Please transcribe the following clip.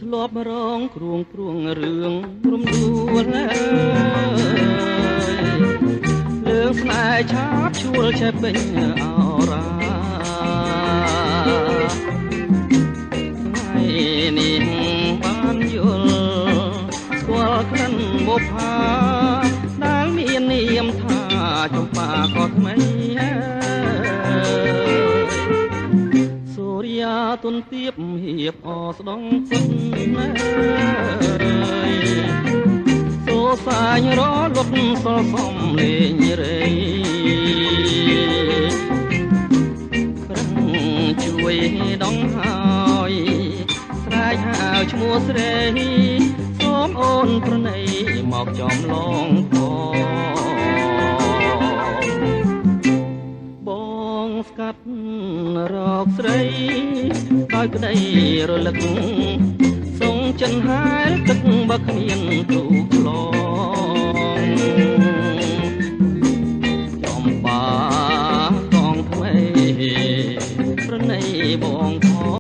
ធ្លាប់រងគ្រោងព្រួងរឿងរំដួលលើងស្នេហ៍ឆាបឈួលចេះពេញអរាថ្ងៃនេះបានយល់ស្គាល់ក្លិនបុប្ផាដែលមាននាមថាចំបាក៏ថ្មីសូរិយាទុនទៀបហៀបអស្ដងគុណសូសាញរលត់សសំលេងរេប្រឹងជួយដងហើយស្រែកហៅឈ្មោះស្រីសូមអូនប្រណីមកចំឡងបងស្កាត់រកស្រីដោយក្តីរលឹកសងចិនហែលទឹកបើគ្មានគ្រូខ្លង